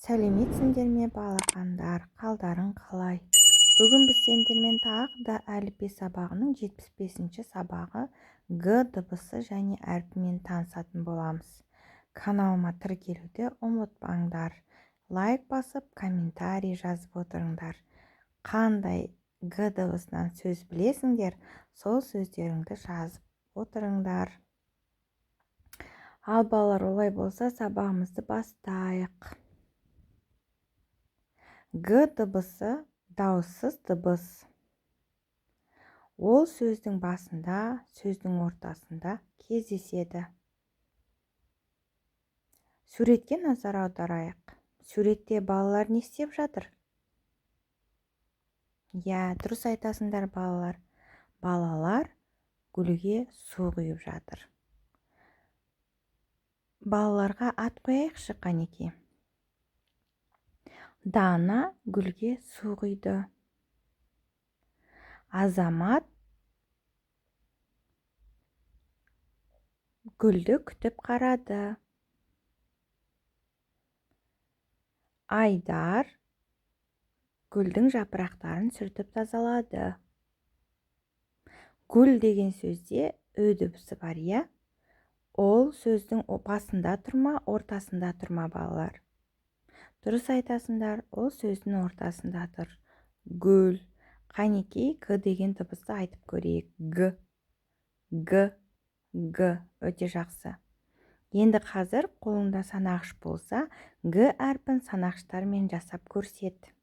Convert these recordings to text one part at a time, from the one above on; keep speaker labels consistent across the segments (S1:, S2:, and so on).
S1: Сәлеметсіңдер ме балақандар, қалдарың қалай? Бүгін біз сендермен тағы да әліпби сабағының 75-ші сабағы Г дыбысы және әрпімен танысатын боламыз. Каналыма тіркелуді ұмытпаңдар. Лайк басып, комментарий жазып отырыңдар. Қандай Г дыбысынан сөз білесіңдер, сол сөздеріңді жазып отырыңдар. Ал балалар, олай болса сабағымызды бастайық. Г дыбысы дауыссыз дыбыс. Ол сөздің басында, сөздің ортасында кездеседі. Суретке назар аударайық. Суретте балалар не істеп жатыр? Дұрыс айтасыңдар балалар. Балалар гүлге су құйып жатыр. Балаларға ат қояйықшы қанеке. Дана гүлге су құйды. Азамат гүлді күтіп қарады. Айдар гүлдің жапырақтарын сүртіп тазалады. Гүл деген сөзде Ү дыбысы бар, иә? Ол сөздің басында тұрма, ортасында тұрма балалар? Дұрыс айтасыңдар, ол сөздің ортасында тұр. Гүл. Қанекей Г деген дыбысты айтып көрейік. Г. Г. Г. Өте жақсы. Енді қазір қолыңда санағыш болса, Г әрпін санағыштармен жасап көрсет.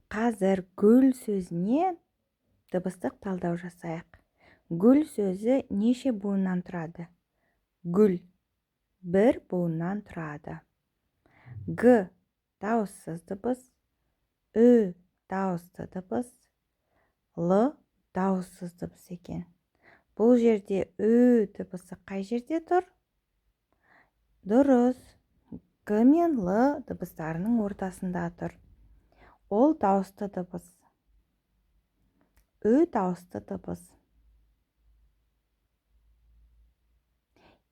S1: Қазір гүл сөзіне дыбыстық талдау жасайық. Гүл сөзі неше буыннан тұрады? Гүл бір буыннан тұрады. Г дауыссыз дыбыс, Ү дауысты дыбыс, Л дауыссыз дыбыс екен. Бұл жерде Ү дыбысы қай жерде тұр? Дұрыс. Г мен Л дыбыстарының ортасында тұр. Ол дауысты дыбыс. Ү дауысты дыбыс.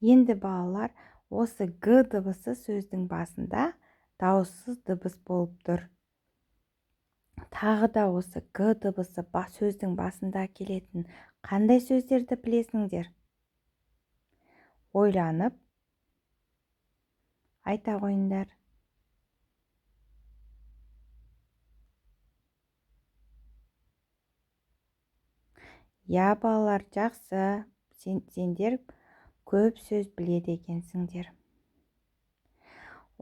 S1: Енді балалар, осы Г дыбысы сөздің басында дауыссыз дыбыс болып тұр. Тағы да осы Г дыбысы сөздің басында келетін қандай сөздерді білесіңдер? Ойланып айта қойыңдар. Балалар, жақсы. Сендер көп сөз біледі екенсіңдер.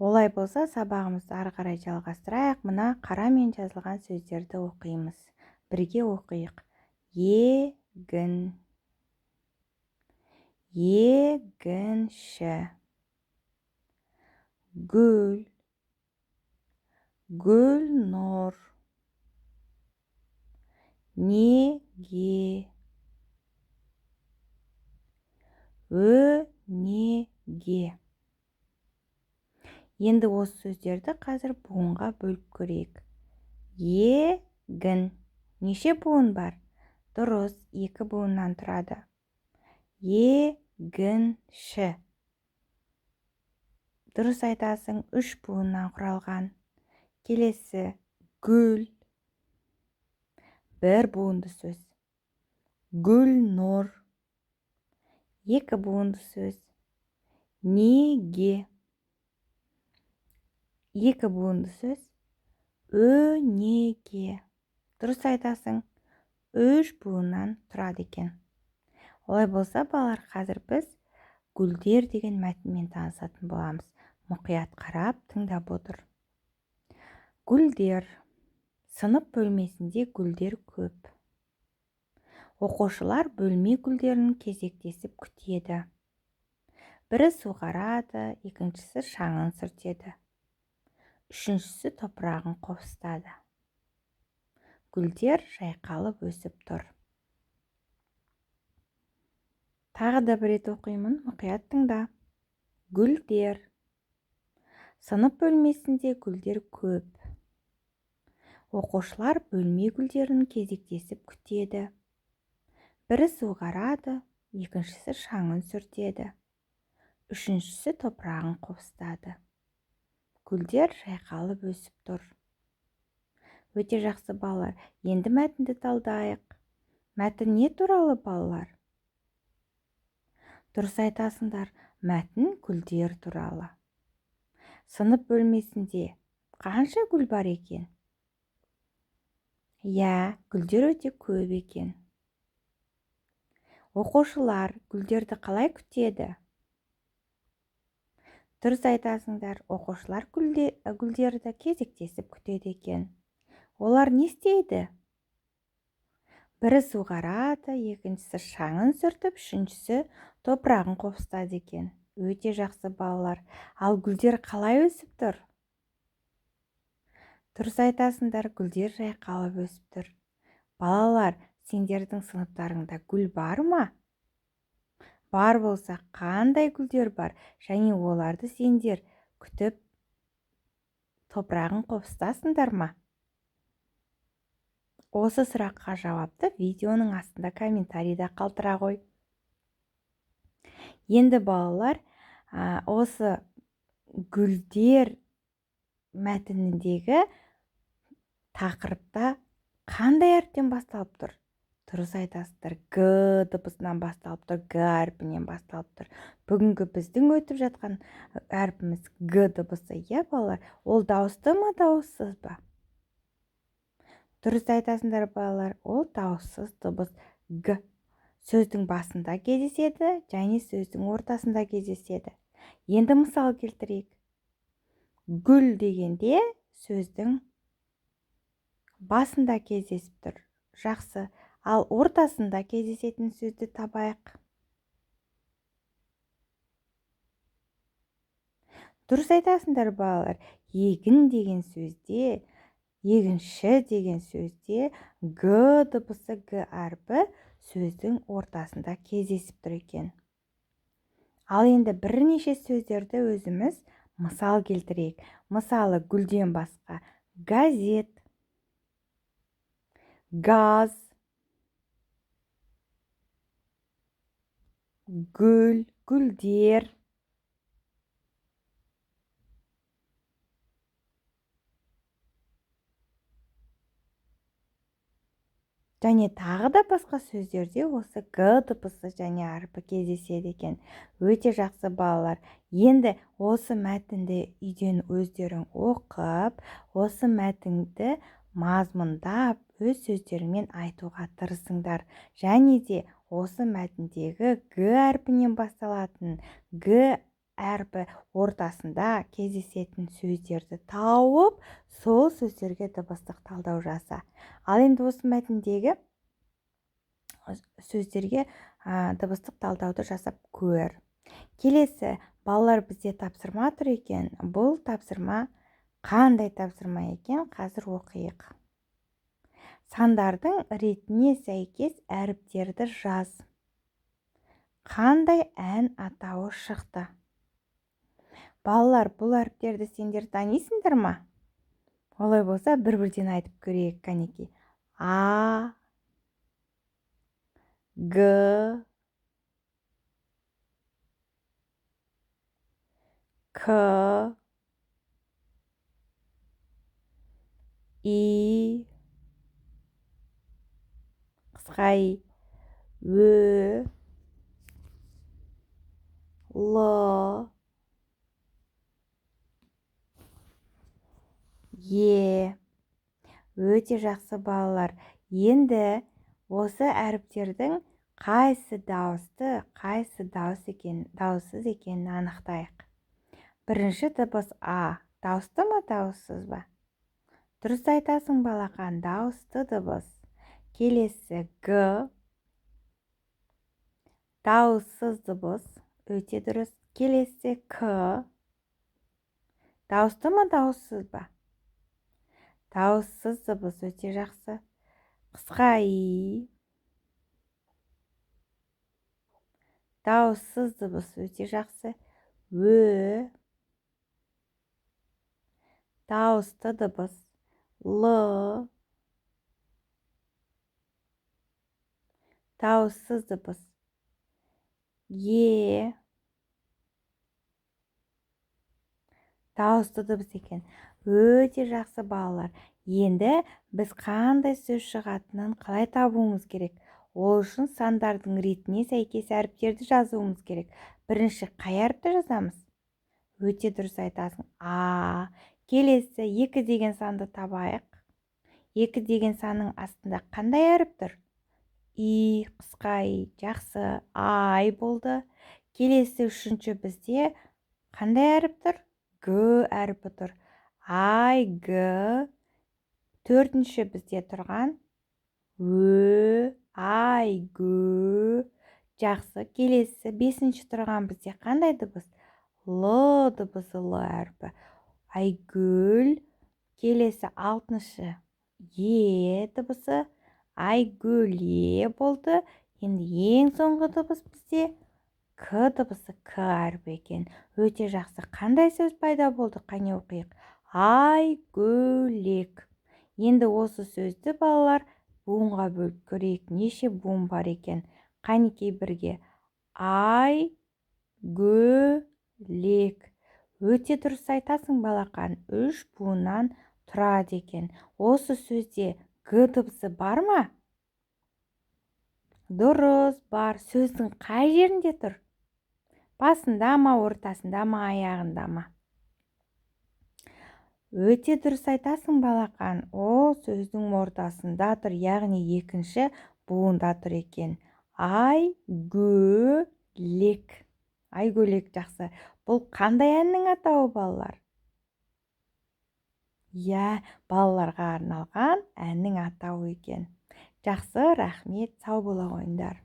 S1: Олай болса, сабағымызды ары қарай жалғастырайық. Мына қарамен жазылған сөздерді оқимыз. Бірге оқиық. Егін, егінші, гүл, гүлнұр, неге, өнеге. Енді осы сөздерді қазір буынға бөліп көрейік. Егін. Неше буын бар? Дұрыс, 2 буыннан тұрады. Егінші. Дұрыс айтасың, 3 буыннан құралған. Келесі, гүл. 1 буынды сөз. Гүлнұр. 2 буынды сөз. Неге. 2 буынды сөз. Өнеге. Дұрыс айтасың, 3 буыннан тұрады екен. Олай болса, балалар, қазір біз гүлдер деген мәтінмен танысатын боламыз. Мұқият қарап, тыңдап отыр. Гүлдер. Сынып бөлмесінде гүлдер көп. Оқушылар бөлме гүлдерін кезектесіп күтеді. Бірі суғарады, екіншісі шаңын сүртеді. Үшіншісі топырағын қопсытады. Гүлдер жайқалып өсіп тұр. Тағы да бір рет оқимын, мұқият тыңда. Гүлдер. Сынып бөлмесінде гүлдер көп. Оқушылар бөлме гүлдерін кезектесіп күтеді. Бірі суғарады, екіншісі шаңын сүртеді. Үшіншісі топырағын қопсытады. Гүлдер жайқалып өсіп тұр. Өте жақсы балалар. Енді мәтінді талдайық. Мәтін не туралы балалар? Дұрыс айтасыңдар. Мәтін гүлдер туралы. Сынып бөлмесінде қанша гүл бар екен? Гүлдер өте көп екен. Оқушылар гүлдерді қалай күтеді? Дұрыс айтасыңдар. Оқушылар гүлдерді кезектесіп күтеді екен. Олар не істейді? Бірі суғарады, екіншісі шаңын сүртіп, үшіншісі топырағын қопсытады екен. Өте жақсы балалар. Ал гүлдер қалай өсіп тұр? Дұрыс айтасыңдар, гүлдер жайқалып өсіп тұр. Балалар, сендердің сыныптарыңда гүл бар ма? Бар болса, қандай гүлдер бар? Және оларды сендер күтіп, топырағын қопсытасыңдар ма? Осы сұраққа жауапты видеоның астында комментарийда қалдыра қой. Енді балалар, осы гүлдер мәтініндегі тақырыпта қандай әріптен басталып тұр? Дұрыс айтасыздар, Г дыбысынан басталып тұр, Г әрпінен басталып тұр. Бүгінгі біздің өтіп жатқан әрпіміз Г дыбысы, балалар? Ол дауысты ма, дауыссыз ба? Дұрыс айтасыңдар балалар, ол дауыссыз дыбыс Г. Сөздің басында кездеседі, және сөздің ортасында кездеседі. Енді мысал келтірейік. Гүл дегенде сөздің басында кездесіп тұр. Жақсы. Ал ортасында кездесетін сөзді табайық. Дұрыс айтасыңдар балалар. Егін деген сөзде, егінші деген сөзде Г дыбысы, Г әрпі сөздің ортасында кездесіп тұр екен. Ал енді бірнеше сөздерді өзіміз мысал келтірейік. Мысалы, гүлден басқа газет, газ, гүл, гүлдер, және тағы да басқа сөздерде осы Г дыбысы және әрпі кездеседі екен. Өте жақсы балалар. Енді осы мәтінді үйден өздерің оқып, осы мәтінді мазмұндап, өз сөздерімен айтуға тырысыңдар. Және де осы мәтіндегі Г әрпінен басталатын, Г әрпі ортасында кездесетін сөздерді тауып, сол сөздерге дыбыстық талдау жаса. Ал енді осы мәтіндегі сөздерге дыбыстық талдауды жасап көр. Келесі, балалар, бізде тапсырма тұр екен. Бұл тапсырма қандай тапсырма екен? Қазір оқиық. Сандардың ретіне сәйкес әріптерді жаз. Қандай ән атауы шықты? Балалар, бұл әріптерді сендер танисыңдар ма? Олай болса, бір-бірден айтып көрейік, кәнекей. А, Г, К, И, қысқа И, Ö, Л, Е. Өте жақсы балалар. Енді осы әріптердің қайсы дауысты, қайсы дауыссыз екенін анықтайық. Бірінші дыбыс А. Дауысты ма, дауыссыз ба? Дұрыс айтасың балақан, дауысты дыбыс. Келесі Г. Дауыссыз дыбыс. Өте дұрыс. Келесі К. Дауысты ма, дауыссыз ба? Дауыссыз дыбыс. Өте жақсы. Қысқа И. Дауыссыз дыбыс. Өте жақсы. Ö. Дауысты дыбыс. Л. Дауыссыз дыбыс. Е. дауысты дыбыс екен. Өте жақсы балалар. Енді біз қандай сөз шығатынын қалай табуымыз керек? Ол үшін сандардың ретіне сәйкес әріптерді жазуымыз керек. Бірінші қай әріпті жазамыз? Өте дұрыс айтасың. Келесі 2 деген санды табайық. 2 деген санның астында қандай әріп тұр? И, қысқа и. Жақсы. Ай болды. Келесі үшінші бізде қандай әріп тұр? Г әріпі тұр. Ай, Г. Төртінші бізде тұрған Ө, ай, Гө. Жақсы. Келесі бесінші тұрған бізде қандай дыбыс? Л дыбысы, Л әріпі. Айгүл. Келесі алтыншы Е дыбысы. Айгөле болды. Енді ең соңғы дыбыс бізде К дыбысы, К әріпі екен. Өте жақсы. Қандай сөз пайда болды? Қане оқиық. Айгөлек. Енді осы сөзді балалар буынға бөліп көрейік. Неше буын бар екен? Қанекей бірге. Айгөлек. Өте дұрыс айтасың балақан. 3 буыннан тұрады екен. Осы сөзде Г дыбысы бар ма? Дұрыс, бар. Сөздің қай жерінде тұр? Басында ма, ортасында ма, аяғында ма? Өте дұрыс айтасың балақан. Ол сөздің ортасында тұр, яғни екінші буында тұр екен. Айгөлек. Айгөлек, жақсы. Бұл қандай әннің атауы балалар? Балаларға арналған әннің атауы екен. Жақсы, рахмет, сау бола қойыңдар.